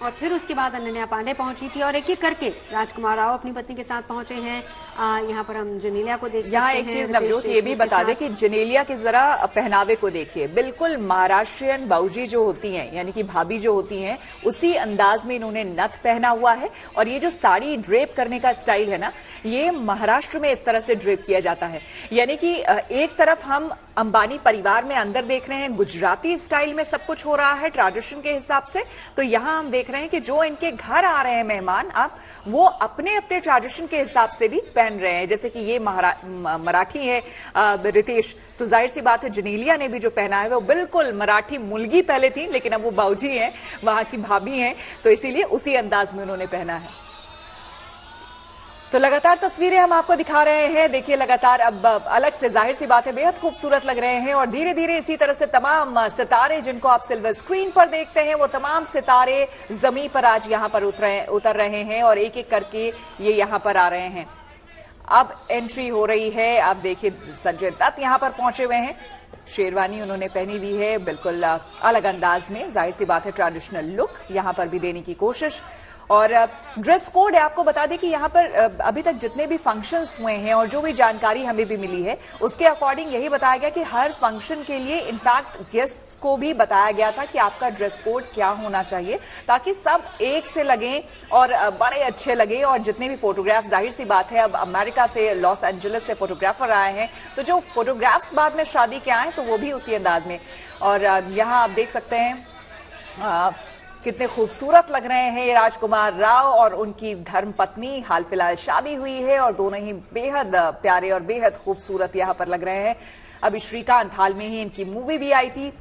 और फिर उसके बाद अनन्या पांडे पहुंची थी, और एक एक करके राजकुमार राव अपनी पत्नी के साथ पहुंचे हैं। यहाँ पर हम जेनेलिया को देख सकते हैं। यहाँ एक चीज नवजोत ये भी बता दे कि जेनेलिया के जरा पहनावे को देखिए, बिल्कुल महाराष्ट्रियन बाऊजी जो होती हैं, यानी कि भाभी जो होती हैं, उसी अंदाज में इन्होंने नथ पहना हुआ है। और ये जो साड़ी ड्रेप करने का स्टाइल है ना, ये महाराष्ट्र में इस तरह से ड्रेप किया जाता है। यानी कि एक तरफ हम अंबानी परिवार में अंदर देख रहे हैं गुजराती स्टाइल में सब कुछ हो रहा है ट्रेडिशन के हिसाब से, तो यहाँ हम देख रहे हैं कि जो इनके घर आ रहे हैं मेहमान, अब वो अपने अपने ट्रेडिशन के हिसाब से भी पहन रहे हैं। जैसे कि ये मराठी है रितेश, तो जाहिर सी बात है जेनेलिया ने भी जो पहना है वो बिल्कुल मराठी मुलगी पहले थी, लेकिन अब वो बाऊजी हैं, वहां की भाभी हैं, तो इसीलिए उसी अंदाज में उन्होंने पहना है। तो लगातार तस्वीरें हम आपको दिखा रहे हैं। देखिए लगातार अब अलग से, जाहिर सी बात है, बेहद खूबसूरत लग रहे हैं, और धीरे धीरे इसी तरह से तमाम सितारे जिनको आप सिल्वर स्क्रीन पर देखते हैं, वो तमाम सितारे जमीन पर आज यहाँ पर उतर रहे हैं, और एक एक करके ये यहाँ पर आ रहे हैं। अब एंट्री हो रही है। अब देखिए संजय दत्त यहां पर पहुंचे हुए हैं, शेरवानी उन्होंने पहनी हुई है, बिल्कुल अलग अंदाज में, जाहिर सी बात है ट्रेडिशनल लुक यहां पर भी देने की कोशिश। और ड्रेस कोड है, आपको बता दें कि यहाँ पर अभी तक जितने भी फंक्शंस हुए हैं और जो भी जानकारी हमें भी मिली है उसके अकॉर्डिंग यही बताया गया कि हर फंक्शन के लिए इनफैक्ट गेस्ट्स को भी बताया गया था कि आपका ड्रेस कोड क्या होना चाहिए, ताकि सब एक से लगें और बड़े अच्छे लगे। और जितने भी फोटोग्राफ्स, जाहिर सी बात है अब अमेरिका से, लॉस एंजलिस से फोटोग्राफर आए हैं, तो जो फोटोग्राफ्स बाद में शादी के आए तो वो भी उसी अंदाज में। और यहाँ आप देख सकते हैं कितने खूबसूरत लग रहे हैं ये राजकुमार राव और उनकी धर्मपत्नी। हाल फिलहाल शादी हुई है और दोनों ही बेहद प्यारे और बेहद खूबसूरत यहां पर लग रहे हैं। अभी श्रीकांत हाल में ही इनकी मूवी भी आई थी,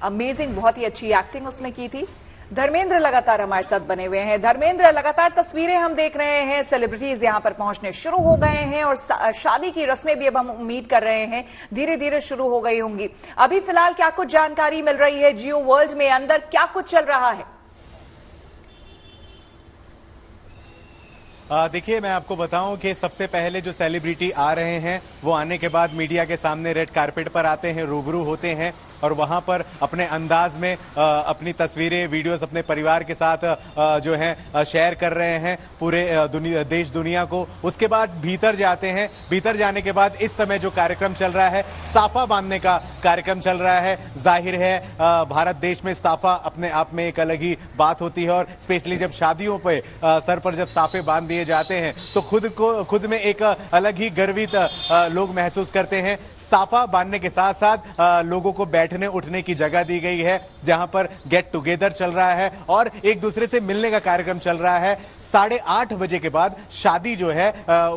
अमेजिंग, बहुत ही अच्छी एक्टिंग उसमें की थी। धर्मेंद्र लगातार हमारे साथ बने हुए हैं। धर्मेंद्र, लगातार तस्वीरें हम देख रहे हैं, सेलिब्रिटीज यहां पर पहुंचने शुरू हो गए हैं और शादी की रस्में भी अब हम उम्मीद कर रहे हैं धीरे धीरे शुरू हो गई होंगी। अभी फिलहाल क्या कुछ जानकारी मिल रही है जियो वर्ल्ड में, अंदर क्या कुछ चल रहा है? देखिए, मैं आपको बताऊं कि सबसे पहले जो सेलिब्रिटी आ रहे हैं वो आने के बाद मीडिया के सामने रेड कारपेट पर आते हैं, रूबरू होते हैं और वहां पर अपने अंदाज में अपनी तस्वीरें, वीडियोस अपने परिवार के साथ जो है शेयर कर रहे हैं पूरे देश दुनिया को। उसके बाद भीतर जाते हैं। भीतर जाने के बाद इस समय जो कार्यक्रम चल रहा है, साफा बांधने का कार्यक्रम चल रहा है। जाहिर है भारत देश में साफा अपने आप में एक अलग ही बात होती है और स्पेशली जब शादियों पे सर पर जब साफे बांध दिए जाते हैं तो खुद में एक अलग ही गर्वित लोग महसूस करते हैं। साफा बांधने के साथ साथ लोगों को बैठने उठने की जगह दी गई है, जहां पर गेट टुगेदर चल रहा है और एक दूसरे से मिलने का कार्यक्रम चल रहा है। 8:30 बजे के बाद शादी जो है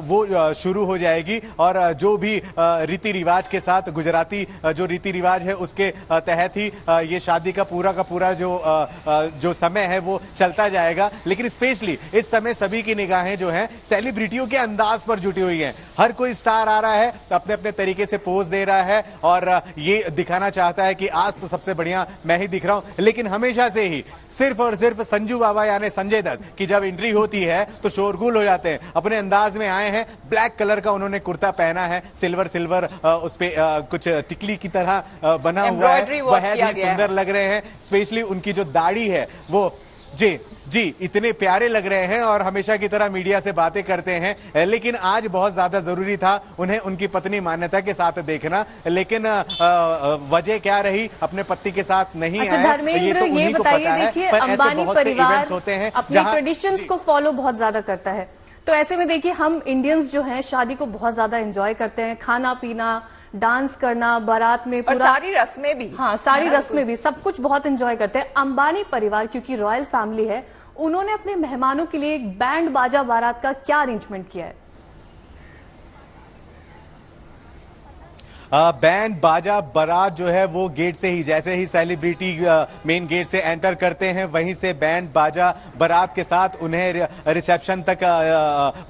वो शुरू हो जाएगी और जो भी रीति रिवाज के साथ, गुजराती जो रीति रिवाज है उसके तहत ही ये शादी का पूरा जो समय है वो चलता जाएगा। लेकिन स्पेशली इस समय सभी की निगाहें जो हैं सेलिब्रिटियों के अंदाज पर जुटी हुई हैं। हर कोई स्टार आ रहा है, अपने अपने तरीके से पोज दे रहा है और ये दिखाना चाहता है कि आज तो सबसे बढ़िया मैं ही दिख रहा हूं। लेकिन हमेशा से ही सिर्फ और सिर्फ संजू बाबा यानी संजय दत्त की जब एंट्री होती है तो शोरगुल हो जाते हैं। अपने अंदाज में आए हैं, ब्लैक कलर का उन्होंने कुर्ता पहना है, सिल्वर उस पे कुछ टिकली की तरह बना हुआ है, बहुत ही सुंदर लग रहे हैं। स्पेशली उनकी जो दाढ़ी है वो जी इतने प्यारे लग रहे हैं और हमेशा की तरह मीडिया से बातें करते हैं। लेकिन आज बहुत ज्यादा जरूरी था उन्हें उनकी पत्नी मान्यता के साथ देखना, लेकिन वजह क्या रही, अपने पति के साथ नहीं आए। धर्मेंद्र, ये बताइए, देखिए अंबानी परिवार होते हैं अपने ट्रेडिशंस को फॉलो बहुत ज्यादा करता है, तो ऐसे में देखिए हम इंडियंस जो हैं शादी को बहुत ज्यादा एंजॉय करते हैं, खाना पीना, डांस करना, बारात में पूरा, और सारी रस्में भी, हाँ सारी रस्में भी, सब कुछ बहुत एंजॉय करते हैं। अंबानी परिवार क्योंकि रॉयल फैमिली है, उन्होंने अपने मेहमानों के लिए एक बैंड बाजा बारात का क्या अरेंजमेंट किया है? बैंड बाजा बारात जो है वो गेट से ही, जैसे ही सेलिब्रिटी मेन गेट से एंटर करते हैं वहीं से बैंड बाजा बारात के साथ उन्हें रिसेप्शन तक,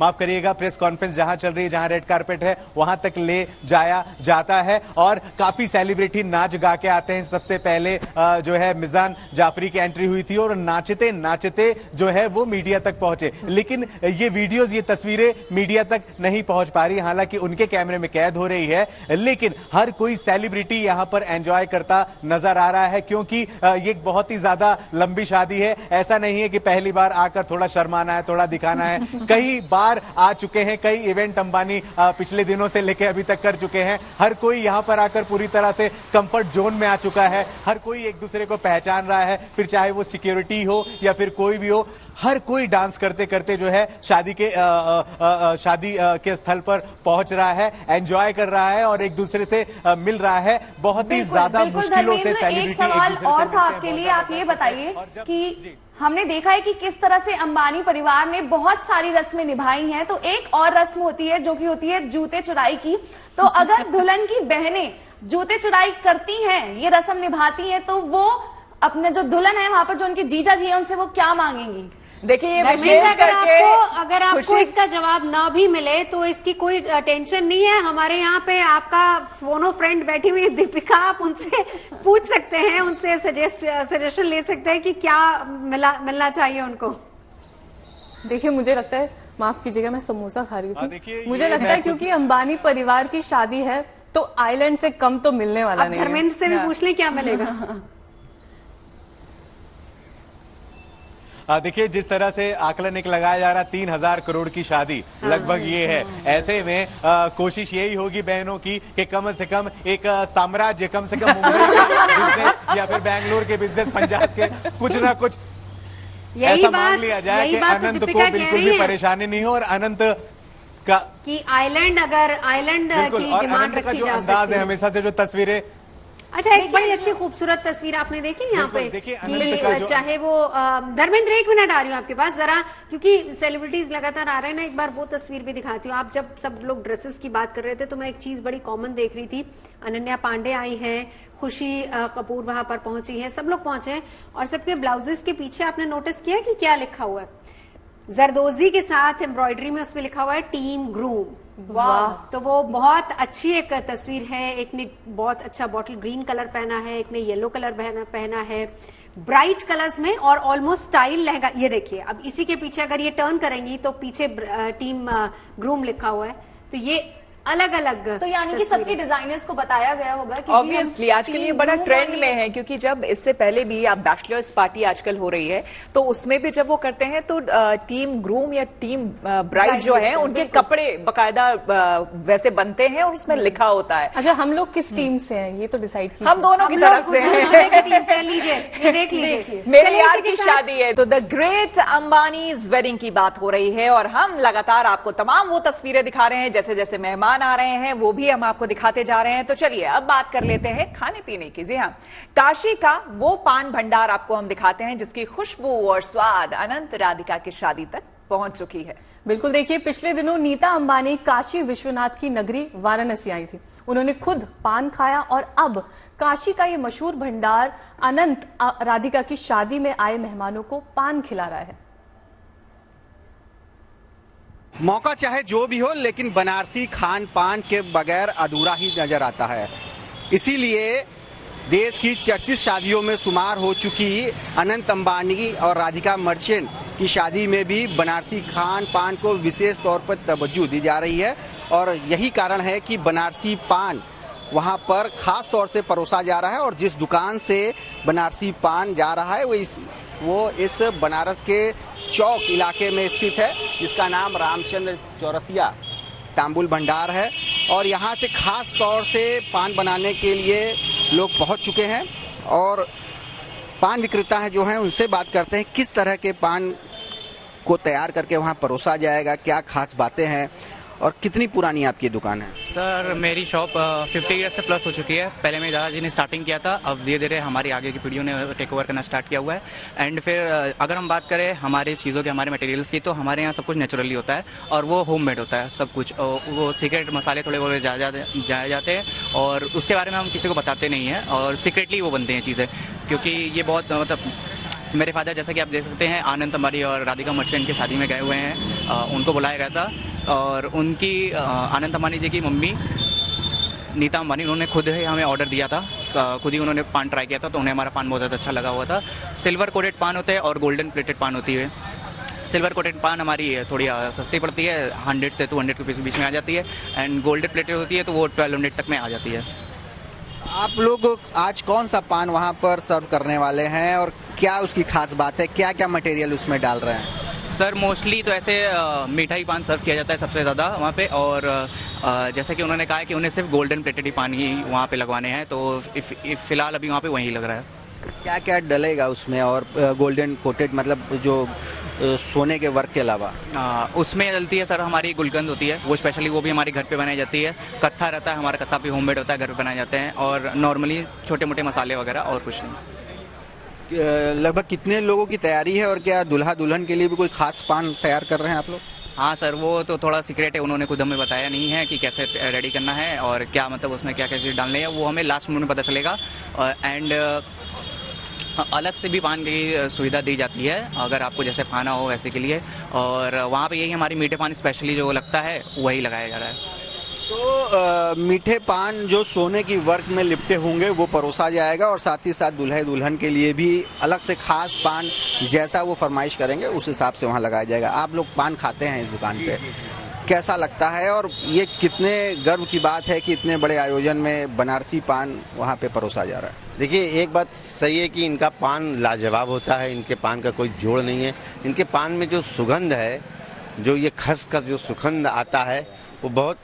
माफ करिएगा, प्रेस कॉन्फ्रेंस जहां चल रही है, जहां रेड कारपेट है वहां तक ले जाया जाता है और काफी सेलिब्रिटी नाच गा के आते हैं। सबसे पहले जो है मिजान जाफरी की एंट्री हुई थी और नाचते नाचते जो है वो मीडिया तक पहुंचे। लेकिन ये वीडियोज, ये तस्वीरें मीडिया तक नहीं पहुंच पा रही, हालांकि उनके कैमरे में कैद हो रही है। लेकिन हर कोई सेलिब्रिटी यहां पर एंजॉय करता नजर आ रहा है क्योंकि ये बहुत ही ज्यादा लंबी शादी है। ऐसा नहीं है कि पहली बार आकर थोड़ा शर्माना है, थोड़ा दिखाना है। कई बार आ चुके हैं, कई इवेंट अंबानी पिछले दिनों से लेकर अभी तक कर चुके हैं। हर कोई यहां पर आकर पूरी तरह से कंफर्ट जोन में आ चुका है। हर कोई एक दूसरे को पहचान रहा है, फिर चाहे वो सिक्योरिटी हो या फिर कोई भी हो, हर कोई डांस करते करते जो है शादी के स्थल पर पहुंच रहा है, एंजॉय कर रहा है और एक दूसरे से मिल रहा है। बहुत ही ज्यादा मुश्किलों से सेलिब्रिटी एक सवाल और था आपके लिए, आप ये बताइए कि हमने देखा है कि किस तरह से अंबानी परिवार ने बहुत सारी रस्में निभाई हैं, तो एक और रस्म होती है जो कि होती है जूते चुराई की। तो अगर दुल्हन की बहनें जूते चुराई करती हैं, ये रस्म निभाती हैं, तो वो अपने जो दुल्हन है वहां पर जो उनके जीजा जी है उनसे वो क्या मांगेंगी? देखिए, अगर आपको इसका जवाब ना भी मिले तो इसकी कोई टेंशन नहीं है। हमारे यहाँ पे आपका फोनो फ्रेंड बैठी हुई है दीपिका, आप उनसे पूछ सकते हैं, उनसे सजेशन ले सकते हैं कि क्या मिलना चाहिए उनको। देखिए, मुझे लगता है माफ कीजिएगा, मैं समोसा खा रही देखिए, थी। मुझे लगता है क्योंकि अंबानी परिवार की शादी है तो आइलैंड से कम तो मिलने वाला नहीं है। धर्मेंद्र से भी पूछ ले क्या मिलेगा। देखिए जिस तरह से आकलन एक लगाया जा रहा 3,000 करोड़ की शादी लगभग ये है। ऐसे में कोशिश यही होगी बहनों की कि कम से कम एक साम्राज्य, कम से कम मुंबई का बिजनेस या फिर बैंगलोर के बिजनेस, पंजाब के कुछ ना कुछ ऐसा मांग लिया जाए कि अनंत को बिल्कुल भी परेशानी नहीं हो और अनंत का कि आइलैंड की डिमांड रखी जो अंदाज है हमेशा से जो तस्वीरें। अच्छा, एक बड़ी अच्छी खूबसूरत तस्वीर आपने देखी यहाँ पे कि चाहे वो धर्मेंद्र, 1 मिनट आ रही हूँ आपके पास जरा, क्योंकि सेलिब्रिटीज लगातार आ रहे हैं ना, एक बार वो तस्वीर भी दिखाती हूँ। आप जब सब लोग ड्रेसेस की बात कर रहे थे तो मैं एक चीज बड़ी कॉमन देख रही थी। अनन्या पांडे आई है, खुशी कपूर वहां पर पहुंची है, सब लोग पहुंचे हैं और सबके ब्लाउजेस के पीछे आपने नोटिस किया कि क्या लिखा हुआ है? जरदोजी के साथ एम्ब्रॉयडरी में उसमें लिखा हुआ है टीम ग्रूम। वाह, तो वो बहुत अच्छी एक तस्वीर है। एक ने बहुत अच्छा बॉटल ग्रीन कलर पहना है, एक ने येलो कलर पहना है, ब्राइट कलर्स में और ऑलमोस्ट स्टाइल लहंगा। ये देखिए, अब इसी के पीछे अगर ये टर्न करेंगी तो पीछे टीम ग्रूम लिखा हुआ है। तो ये अलग अलग, तो यानी कि सबके डिजाइनर्स को बताया गया होगा कि ऑब्वियसली आजकल ये बड़ा ट्रेंड में है, क्योंकि जब इससे पहले भी आप बैचलर्स पार्टी आजकल हो रही है तो उसमें भी जब वो करते हैं तो टीम ग्रूम या टीम ब्राइड जो है उनके कपड़े बकायदा वैसे बनते हैं और उसमें लिखा होता है। अच्छा, हम लोग किस टीम से हैं ये तो डिसाइड कीजिए। हम दोनों की तरफ से हैं। लीजिए, देख लीजिए, मेरे यार की शादी है। तो द ग्रेट अंबानीज वेडिंग की बात हो रही है और हम लगातार आपको तमाम वो तस्वीरें दिखा रहे हैं, जैसे जैसे मेहमान आ रहे हैं वो भी हम आपको दिखाते जा रहे हैं। तो चलिए अब बात कर लेते हैं खाने पीने की। जी हाँ, काशी का वो पान भंडार आपको हम दिखाते हैं जिसकी खुशबू और स्वाद अनंत राधिका की शादी तक पहुंच चुकी है। बिल्कुल, देखिए पिछले दिनों नीता अंबानी काशी विश्वनाथ की नगरी वाराणसी आई थी। उन्होंने खुद पान खाया और अब काशी का ये मशहूर भंडार अनंत राधिका की शादी में आए मेहमानों को पान खिला रहा है। मौका चाहे जो भी हो, लेकिन बनारसी खान पान के बगैर अधूरा ही नजर आता है। इसीलिए देश की चर्चित शादियों में शुमार हो चुकी अनंत अंबानी और राधिका मर्चेंट की शादी में भी बनारसी खान पान को विशेष तौर पर तवज्जो दी जा रही है और यही कारण है कि बनारसी पान वहां पर खास तौर से परोसा जा रहा है। और जिस दुकान से बनारसी पान जा रहा है वो इस बनारस के चौक इलाके में स्थित है, जिसका नाम रामचंद्र चौरसिया तांबुल भंडार है। और यहाँ से खास तौर से पान बनाने के लिए लोग पहुँच चुके हैं और पान विक्रेता है जो हैं उनसे बात करते हैं किस तरह के पान को तैयार करके वहाँ परोसा जाएगा, क्या खास बातें हैं और कितनी पुरानी आपकी दुकान है? सर, मेरी शॉप 50 ईयर्स से प्लस हो चुकी है। पहले मेरे दादाजी ने स्टार्टिंग किया था, अब धीरे धीरे हमारी आगे की पीढ़ियों ने टेक ओवर करना स्टार्ट किया हुआ है। एंड फिर अगर हम बात करें हमारी चीज़ों के, हमारे मटेरियल्स की, तो हमारे यहाँ सब कुछ नेचुरली होता है और वो होममेड होता है सब कुछ। वो सीक्रेट मसाले थोड़े बहुत जाए जाते हैं और उसके बारे में हम किसी को बताते नहीं हैं और सीक्रेटली वो बनते हैं चीज़ें, क्योंकि ये बहुत मतलब मेरे फादर, जैसा कि आप देख सकते हैं, आनंद अंबानी और राधिका मर्चेंट की शादी में गए हुए हैं। उनको बुलाया गया था और उनकी आनंद अंबानी जी की मम्मी नीता अंबानी, उन्होंने खुद ही हमें ऑर्डर दिया था, खुद ही उन्होंने पान ट्राई किया था तो उन्हें हमारा पान बहुत ज़्यादा अच्छा लगा हुआ था। सिल्वर कोटेड पान होते हैं और गोल्डन प्लेटेड पान होती है। सिल्वर कोटेड पान हमारी थोड़ी सस्ती पड़ती है, 100 से 200 रुपीज़ के बीच में आ जाती है एंड गोल्डन प्लेटेड होती है तो वो 1200 तक में आ जाती है। आप लोग आज कौन सा पान वहाँ पर सर्व करने वाले हैं और क्या उसकी खास बात है, क्या क्या मटेरियल उसमें डाल रहे हैं? सर, मोस्टली तो ऐसे मिठाई पान सर्व किया जाता है सबसे ज़्यादा वहाँ पे और जैसे कि उन्होंने कहा है कि उन्हें सिर्फ गोल्डन प्लेटेड ही पान ही वहाँ पे लगवाने हैं, तो फिलहाल अभी वहाँ पे वही लग रहा है। क्या क्या डलेगा उसमें और गोल्डन कोटेड मतलब जो सोने के वर्क के अलावा? उसमें डलती है सर हमारी गुलकंद होती है, वो स्पेशली वो भी हमारे घर पे बनाई जाती है। कत्था रहता है हमारा, कत्था भी होममेड होता है, घर पे बनाए जाते हैं और नॉर्मली छोटे मोटे मसाले वगैरह और कुछ नहीं। लगभग कितने लोगों की तैयारी है और क्या दुल्हा दुल्हन के लिए भी कोई खास पान तैयार कर रहे हैं आप लोग? हाँ सर, वो तो थोड़ा सीक्रेट है, उन्होंने खुद हमें बताया नहीं है कि कैसे रेडी करना है और क्या मतलब उसमें क्या क्या चीज़ डालनी है, वो हमें लास्ट मोमेंट में पता चलेगा। एंड अलग से भी पान की सुविधा दी जाती है अगर आपको जैसे खाना हो वैसे के लिए, और वहाँ पे यही हमारी मीठे पान स्पेशली जो लगता है वही लगाया जा रहा है। तो मीठे पान जो सोने की वर्क में लिपटे होंगे वो परोसा जाएगा और साथ ही साथ दूल्हे दुल्हन के लिए भी अलग से खास पान जैसा वो फरमाइश करेंगे उस हिसाब से वहाँ लगाया जाएगा। आप लोग पान खाते हैं इस दुकान पे, कैसा लगता है और ये कितने गर्व की बात है कि इतने बड़े आयोजन में बनारसी पान वहाँ पे परोसा जा रहा है? देखिए, एक बात सही है कि इनका पान लाजवाब होता है, इनके पान का कोई जोड़ नहीं है। इनके पान में जो सुगंध है, जो ये खस का जो सुगंध आता है, वो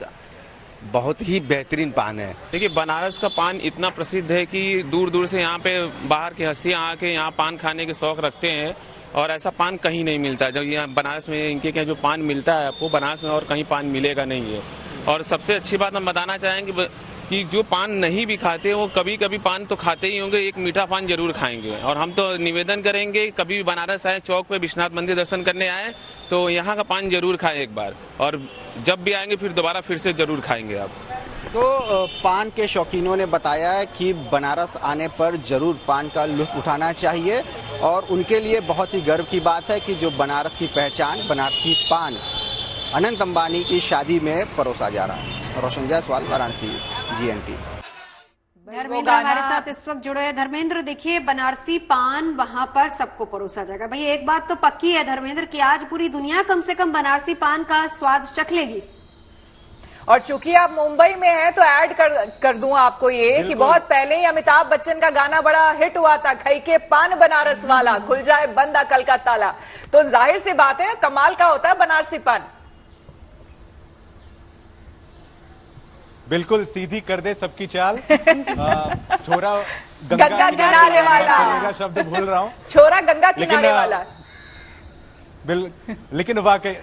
बहुत ही बेहतरीन पान है। देखिए, बनारस का पान इतना प्रसिद्ध है कि दूर दूर से यहाँ पे बाहर की हस्तियाँ आके यहाँ पान खाने के शौक रखते हैं और ऐसा पान कहीं नहीं मिलता। जब यहाँ बनारस में इनके क्या जो पान मिलता है आपको, बनारस में और कहीं पान मिलेगा नहीं है। और सबसे अच्छी बात हम बताना चाहेंगे कि जो पान नहीं भी खाते वो कभी कभी पान तो खाते ही होंगे, एक मीठा पान जरूर खाएंगे। और हम तो निवेदन करेंगे, कभी भी बनारस आए, चौक पे विश्वनाथ मंदिर दर्शन करने आए तो यहाँ का पान जरूर खाएं एक बार, और जब भी आएंगे फिर दोबारा फिर से जरूर खाएंगे आप। तो पान के शौकीनों ने बताया है कि बनारस आने पर जरूर पान का लुत्फ उठाना चाहिए और उनके लिए बहुत ही गर्व की बात है कि जो बनारस की पहचान बनारसी पान अनंत अंबानी की शादी में परोसा जा रहा है। रोशन जायसवाल, वाराणसी, GNT। धर्मेंद्र हमारे साथ इस वक्त जुड़े हैं। धर्मेंद्र, देखिए बनारसी पान वहां पर सबको परोसा जाएगा। भाई एक बात तो पक्की है धर्मेंद्र कि आज पूरी दुनिया कम से कम बनारसी पान का स्वाद चख लेगी। और चूंकि आप मुंबई में हैं तो ऐड कर दूं आपको ये कि बहुत पहले ही अमिताभ बच्चन का गाना बड़ा हिट हुआ था, खई के पान बनारस वाला, खुल जाए बंद अकल का ताला। तो जाहिर सी बात है कमाल का होता है बनारसी पान। बिल्कुल सीधी कर दे सबकी चाल। छोरा गंगा किनारे वाला शब्द भूल रहा हूँ, छोरा गंगा किनारे वाला। लेकिन वाकई,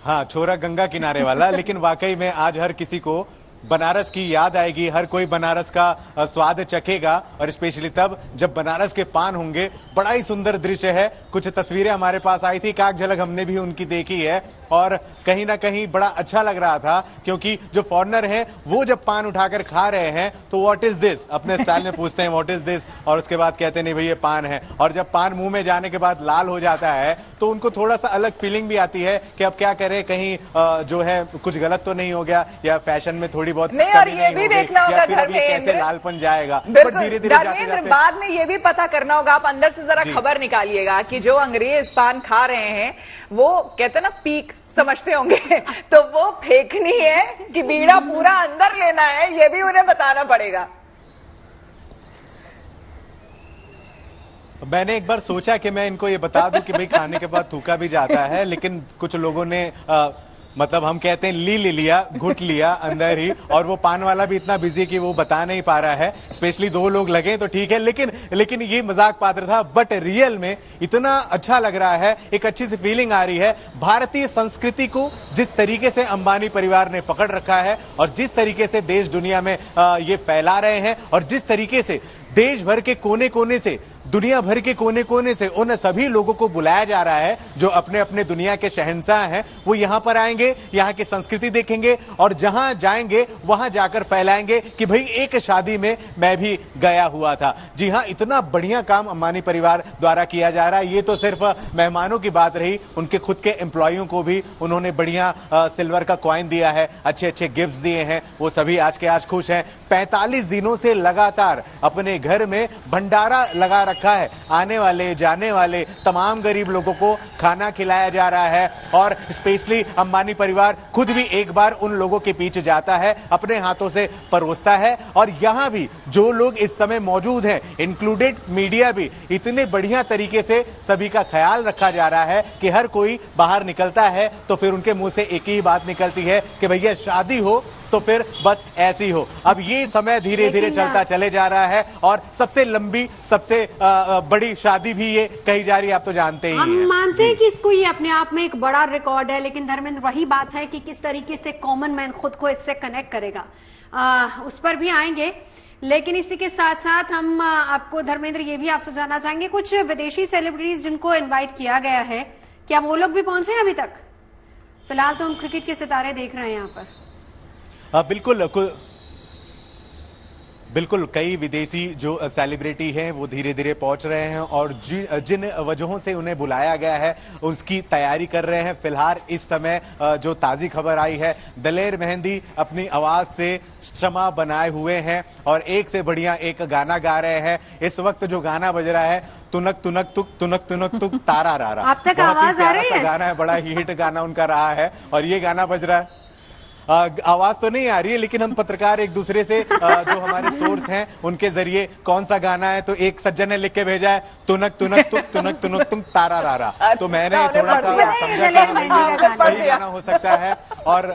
हाँ, छोरा गंगा किनारे वाला। लेकिन वाकई में आज हर किसी को बनारस की याद आएगी, हर कोई बनारस का स्वाद चखेगा और स्पेशली तब जब बनारस के पान होंगे। बड़ा ही सुंदर दृश्य है। कुछ तस्वीरें हमारे पास आई थी, काक झलक हमने भी उनकी देखी है और कहीं ना कहीं बड़ा अच्छा लग रहा था क्योंकि जो फॉरेनर हैं वो जब पान उठाकर खा रहे हैं तो व्हाट इज दिस अपने स्टाइल में पूछते हैं व्हाट इज दिस, और उसके बाद कहते हैं नहीं भाई ये पान है। और जब पान मुंह में जाने के बाद लाल हो जाता है तो उनको थोड़ा सा अलग फीलिंग भी आती है कि अब क्या करें, कहीं जो है कुछ गलत तो नहीं हो गया या फैशन में थोड़ी बहुत नहीं, और ये भी देखना होगा कैसे लालपन जाएगा। धीरे धीरे बाद में ये भी पता करना होगा, आप अंदर से जरा खबर निकालिएगा कि जो अंग्रेज पान खा रहे हैं वो कहते ना पीक समझते होंगे तो वो फेंकनी है कि बीड़ा पूरा अंदर लेना है, ये भी उन्हें बताना पड़ेगा। मैंने एक बार सोचा कि मैं इनको ये बता दूं कि भाई खाने के बाद थूका भी जाता है, लेकिन कुछ लोगों ने मतलब हम कहते हैं ले लिया, घुट लिया अंदर ही, और वो पान वाला भी इतना बिजी कि वो बता नहीं पा रहा है। स्पेशली 2 लोग लगे तो ठीक है, लेकिन ये मजाक पात्र था, बट रियल में इतना अच्छा लग रहा है, एक अच्छी सी फीलिंग आ रही है। भारतीय संस्कृति को जिस तरीके से अंबानी परिवार ने पकड़ रखा है और जिस तरीके से देश दुनिया में ये फैला रहे हैं और जिस तरीके से देश भर के कोने कोने से, दुनिया भर के कोने कोने से उन सभी लोगों को बुलाया जा रहा है जो अपने अपने दुनिया के शहंशाह हैं। वो यहां पर आएंगे, यहां की संस्कृति देखेंगे और जहां जाएंगे वहां जाकर फैलाएंगे कि भाई एक शादी में मैं भी गया हुआ था। जी हां, इतना बढ़िया काम अंबानी परिवार द्वारा किया जा रहा है। ये तो सिर्फ मेहमानों की बात रही, उनके खुद के एम्प्लॉइयों को भी उन्होंने बढ़िया सिल्वर का कॉइन दिया है, अच्छे अच्छे गिफ्ट दिए हैं, वो सभी आज के आज खुश हैं। 45 दिनों से लगातार अपने घर में भंडारा लगा रखा है, आने वाले जाने वाले तमाम गरीब लोगों को खाना खिलाया जा रहा है और स्पेशली अंबानी परिवार खुद भी एक बार उन लोगों के पीछे जाता है, अपने हाथों से परोसता है। और यहां भी जो लोग इस समय मौजूद हैं, इंक्लूडेड मीडिया भी, इतने बढ़िया तरीके से सभी का ख्याल रखा जा रहा है कि हर कोई बाहर निकलता है तो फिर उनके मुंह से एक ही बात निकलती है कि भैया शादी हो तो फिर बस ऐसी हो। अब ये समय धीरे धीरे चलता चले जा रहा है और सबसे लंबी, सबसे बड़ी शादी भी ये कही जा रही है, आप तो जानते ही हम हैं। मानते हैं कि इसको ये अपने आप में एक बड़ा रिकॉर्ड है, लेकिन धर्मेंद्र वही बात है कि किस तरीके से कॉमन मैन खुद को इससे कनेक्ट करेगा, उस पर भी आएंगे। लेकिन इसी के साथ साथ हम आपको धर्मेंद्र ये भी आपसे जानना चाहेंगे, कुछ विदेशी सेलिब्रिटीज जिनको इन्वाइट किया गया है, क्या वो लोग भी पहुंचे हैं अभी तक? फिलहाल तो हम क्रिकेट के सितारे देख रहे हैं यहाँ पर। बिल्कुल बिल्कुल, कई विदेशी जो सेलिब्रिटी हैं वो धीरे धीरे पहुंच रहे हैं और जिन वजहों से उन्हें बुलाया गया है उसकी तैयारी कर रहे हैं। फिलहाल इस समय जो ताजी खबर आई है, दलेर मेहंदी अपनी आवाज से क्षमा बनाए हुए हैं और एक से बढ़िया एक गाना गा रहे हैं। इस वक्त जो गाना बज रहा है, तुनक तुनक तुक तुनक तुनक तुक तारा रारा, आप तक आवाज आ रही है? गाना है, बड़ा ही हिट गाना उनका रहा है और ये गाना बज रहा है। आवाज तो नहीं आ रही है, लेकिन हम पत्रकार एक दूसरे से जो हमारे सोर्स हैं उनके जरिए कौन सा गाना है, तो एक सज्जन ने लिख के भेजा है तुनक तुनक तुक तुनक तुनक तुक तारा रारा, तो मैंने थोड़ा सा समझा वही गाना हो सकता है। और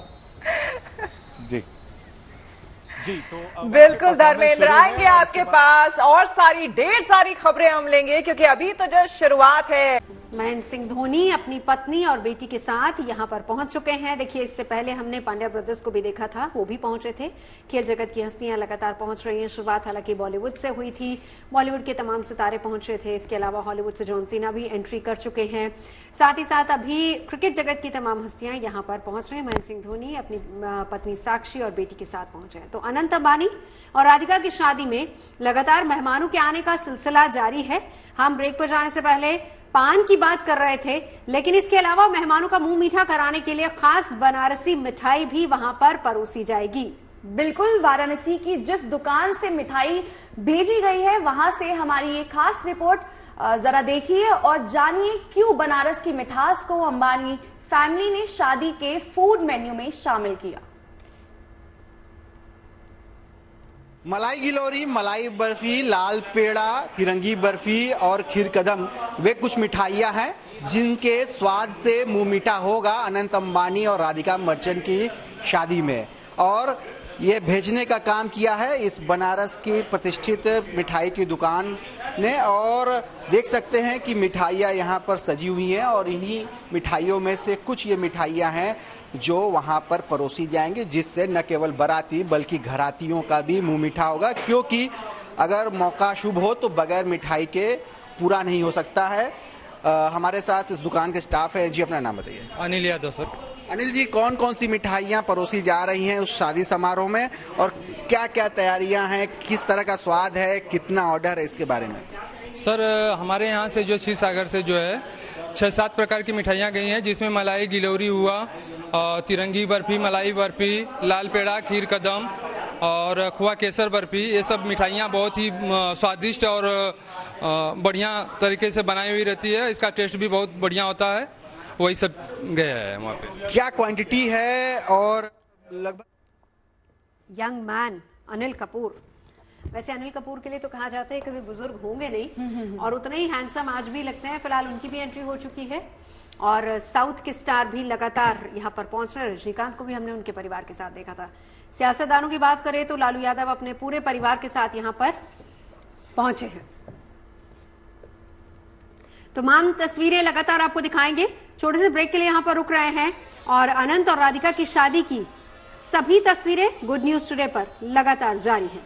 जी तो बिल्कुल धर्मेंद्र, आएंगे आपके पास और ढेर सारी खबरें हम लेंगे, क्योंकि अभी तो जो शुरुआत है। महेंद्र सिंह धोनी अपनी पत्नी और बेटी के साथ यहां पर पहुंच चुके हैं। देखिए, इससे पहले हमने पांड्या ब्रदर्स को भी देखा था, वो भी पहुंचे थे। खेल जगत की हस्तियां लगातार पहुंच रही हैं। शुरुआत हालांकि बॉलीवुड से हुई थी, बॉलीवुड के तमाम सितारे पहुंचे थे। इसके अलावा हॉलीवुड से जॉन सीना भी एंट्री कर चुके हैं। साथ ही साथ अभी क्रिकेट जगत की तमाम हस्तियां यहां पर पहुंच रहे हैं। महेंद्र सिंह धोनी अपनी पत्नी साक्षी और बेटी के साथ पहुंचे हैं। तो अनंत अंबानी और राधिका की शादी में लगातार मेहमानों के आने का सिलसिला जारी है। हम ब्रेक पर जाने से पहले पान की बात कर रहे थे, लेकिन इसके अलावा मेहमानों का मुंह मीठा कराने के लिए खास बनारसी मिठाई भी वहां पर परोसी जाएगी। बिल्कुल, वाराणसी की जिस दुकान से मिठाई भेजी गई है वहां से हमारी ये खास रिपोर्ट जरा देखिए और जानिए क्यों बनारस की मिठास को अंबानी फैमिली ने शादी के फूड मेन्यू में शामिल किया। मलाई गिलोरी, मलाई बर्फी, लाल पेड़ा, तिरंगी बर्फी और खीर कदम वे कुछ मिठाइयां हैं जिनके स्वाद से मुंह मीठा होगा अनंत अंबानी और राधिका मर्चेंट की शादी में। और ये भेजने का काम किया है इस बनारस की प्रतिष्ठित मिठाई की दुकान ने। और देख सकते हैं कि मिठाइयाँ यहाँ पर सजी हुई हैं और इन्हीं मिठाइयों में से कुछ ये मिठाइयाँ हैं जो वहाँ पर परोसी जाएंगी, जिससे न केवल बाराती बल्कि घरातियों का भी मुंह मीठा होगा। क्योंकि अगर मौका शुभ हो तो बगैर मिठाई के पूरा नहीं हो सकता है। हमारे साथ इस दुकान के स्टाफ है। जी, अपना नाम बताइए। अनिल यादव सर। अनिल जी, कौन कौन सी मिठाइयाँ परोसी जा रही हैं उस शादी समारोह में और क्या क्या तैयारियां हैं, किस तरह का स्वाद है, कितना ऑर्डर है, इसके बारे में? सर, हमारे यहाँ से जो क्षीर सागर से जो है 6-7 प्रकार की मिठाइयाँ गई हैं, जिसमें मलाई गिलोरी हुआ, तिरंगी बर्फी, मलाई बर्फी, लाल पेड़ा, खीर कदम और खोआ केसर बर्फी। ये सब मिठाइयाँ बहुत ही स्वादिष्ट और बढ़िया तरीके से बनाई हुई रहती है। इसका टेस्ट भी बहुत बढ़िया होता है। वही सब गया है वहाँ पे। क्या क्वांटिटी है? और लगभग यंग मैन अनिल कपूर, वैसे अनिल कपूर के लिए तो कहा जाता है कभी बुजुर्ग होंगे नहीं और उतने ही हैंडसम आज भी लगते हैं। फिलहाल उनकी भी एंट्री हो चुकी है और साउथ के स्टार भी लगातार यहाँ पर पहुंच रहे हैं। रजनीकांत को भी हमने उनके परिवार के साथ देखा था। सियासतदानों की बात करें तो लालू यादव अपने पूरे परिवार के साथ यहाँ पर पहुंचे हैं। तमाम तस्वीरें लगातार आपको दिखाएंगे। छोटे से ब्रेक के लिए यहाँ पर रुक रहे हैं और अनंत और राधिका की शादी की सभी तस्वीरें गुड न्यूज टुडे पर लगातार जारी हैं।